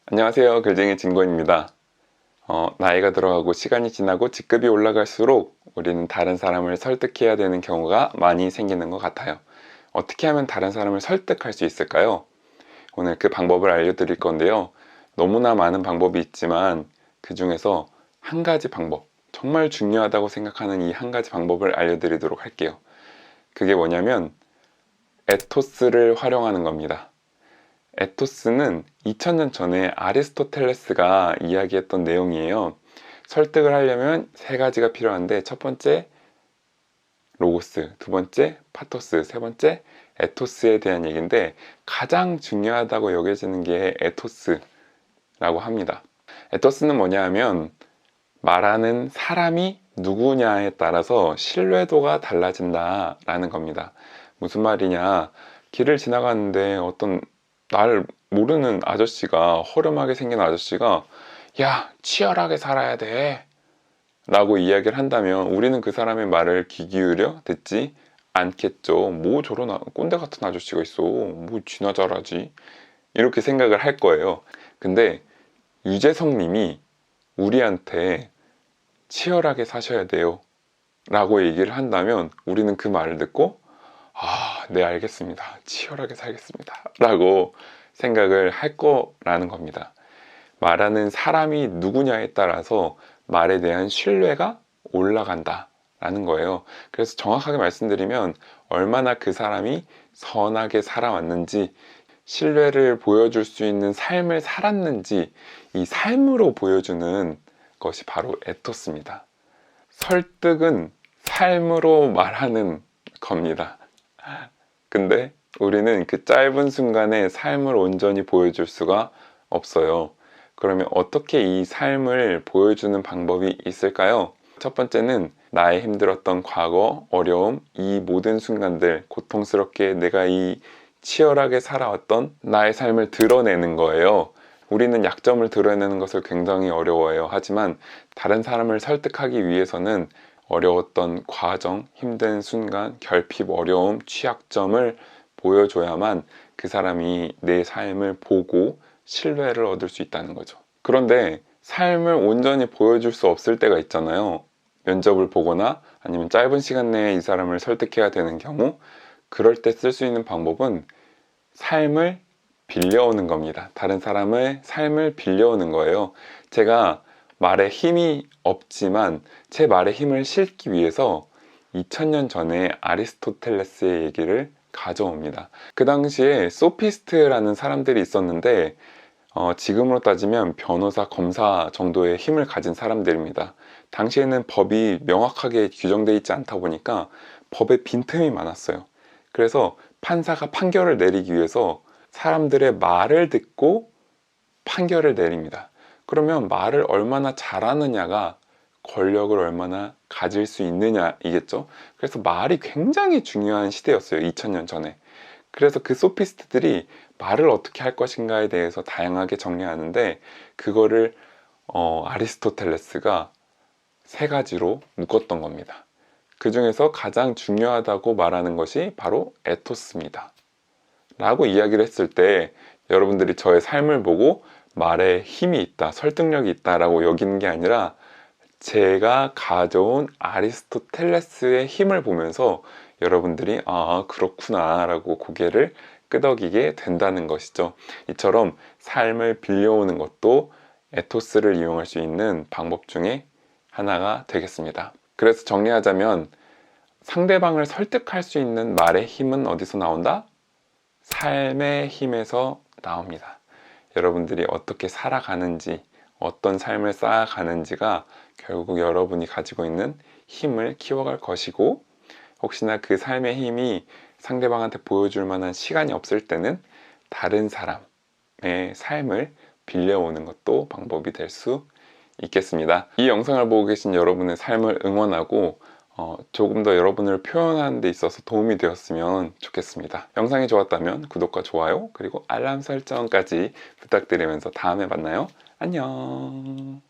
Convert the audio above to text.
안녕하세요. 글쟁이 진권입니다. 나이가 들어가고 시간이 지나고 직급이 올라갈수록 우리는 다른 사람을 설득해야 되는 경우가 많이 생기는 것 같아요. 어떻게 하면 다른 사람을 설득할 수 있을까요? 오늘 그 방법을 알려드릴 건데요. 너무나 많은 방법이 있지만 그 중에서 한 가지 방법, 정말 중요하다고 생각하는 이 한 가지 방법을 알려드리도록 할게요. 그게 뭐냐면 에토스를 활용하는 겁니다. 에토스는 2000년 전에 아리스토텔레스가 이야기했던 내용이에요. 설득을 하려면 세 가지가 필요한데, 첫 번째 로고스, 두 번째 파토스, 세 번째 에토스에 대한 얘기인데, 가장 중요하다고 여겨지는 게 에토스라고 합니다. 에토스는 뭐냐 하면 말하는 사람이 누구냐에 따라서 신뢰도가 달라진다 라는 겁니다. 무슨 말이냐, 길을 지나가는데 어떤 날 모르는 아저씨가, 허름하게 생긴 아저씨가 야, 치열하게 살아야 돼 라고 이야기를 한다면 우리는 그 사람의 말을 귀 기울여 듣지 않겠죠. 뭐 저런 꼰대 같은 아저씨가 있어, 뭐 쥐나 잘하지, 이렇게 생각을 할 거예요. 근데 유재석 님이 우리한테 치열하게 사셔야 돼요 라고 얘기를 한다면 우리는 그 말을 듣고 네, 알겠습니다, 치열하게 살겠습니다 라고 생각을 할 거라는 겁니다. 말하는 사람이 누구냐에 따라서 말에 대한 신뢰가 올라간다 라는 거예요. 그래서 정확하게 말씀드리면 얼마나 그 사람이 선하게 살아왔는지, 신뢰를 보여줄 수 있는 삶을 살았는지, 이 삶으로 보여주는 것이 바로 에토스입니다. 설득은 삶으로 말하는 겁니다. 근데 우리는 그 짧은 순간에 삶을 온전히 보여줄 수가 없어요. 그러면 어떻게 이 삶을 보여주는 방법이 있을까요? 첫 번째는 나의 힘들었던 과거, 어려움, 이 모든 순간들, 고통스럽게 내가 이 치열하게 살아왔던 나의 삶을 드러내는 거예요. 우리는 약점을 드러내는 것을 굉장히 어려워해요. 하지만 다른 사람을 설득하기 위해서는 어려웠던 과정, 힘든 순간, 결핍, 어려움, 취약점을 보여줘야만 그 사람이 내 삶을 보고 신뢰를 얻을 수 있다는 거죠. 그런데 삶을 온전히 보여줄 수 없을 때가 있잖아요. 면접을 보거나 아니면 짧은 시간 내에 이 사람을 설득해야 되는 경우, 그럴 때 쓸 수 있는 방법은 삶을 빌려오는 겁니다. 다른 사람의 삶을 빌려오는 거예요. 제가 말에 힘이 없지만 제 말에 힘을 실기 위해서 2000년 전에 아리스토텔레스의 얘기를 가져옵니다. 그 당시에 소피스트라는 사람들이 있었는데 지금으로 따지면 변호사, 검사 정도의 힘을 가진 사람들입니다. 당시에는 법이 명확하게 규정되어 있지 않다 보니까 법에 빈틈이 많았어요. 그래서 판사가 판결을 내리기 위해서 사람들의 말을 듣고 판결을 내립니다. 그러면 말을 얼마나 잘하느냐가 권력을 얼마나 가질 수 있느냐이겠죠. 그래서 말이 굉장히 중요한 시대였어요, 2000년 전에. 그래서 그 소피스트들이 말을 어떻게 할 것인가에 대해서 다양하게 정리하는데, 그거를 아리스토텔레스가 세 가지로 묶었던 겁니다. 그 중에서 가장 중요하다고 말하는 것이 바로 에토스입니다 라고 이야기를 했을 때, 여러분들이 저의 삶을 보고 말에 힘이 있다, 설득력이 있다 라고 여기는 게 아니라 제가 가져온 아리스토텔레스의 힘을 보면서 여러분들이 그렇구나 라고 고개를 끄덕이게 된다는 것이죠. 이처럼 삶을 빌려오는 것도 에토스를 이용할 수 있는 방법 중에 하나가 되겠습니다. 그래서 정리하자면 상대방을 설득할 수 있는 말의 힘은 어디서 나온다? 삶의 힘에서 나옵니다. 여러분들이 어떻게 살아가는지, 어떤 삶을 쌓아가는지가 결국 여러분이 가지고 있는 힘을 키워갈 것이고, 혹시나 그 삶의 힘이 상대방한테 보여줄 만한 시간이 없을 때는 다른 사람의 삶을 빌려오는 것도 방법이 될 수 있겠습니다. 이 영상을 보고 계신 여러분의 삶을 응원하고 조금 더 여러분을 표현하는 데 있어서 도움이 되었으면 좋겠습니다. 영상이 좋았다면 구독과 좋아요, 그리고 알람 설정까지 부탁드리면서 다음에 만나요. 안녕.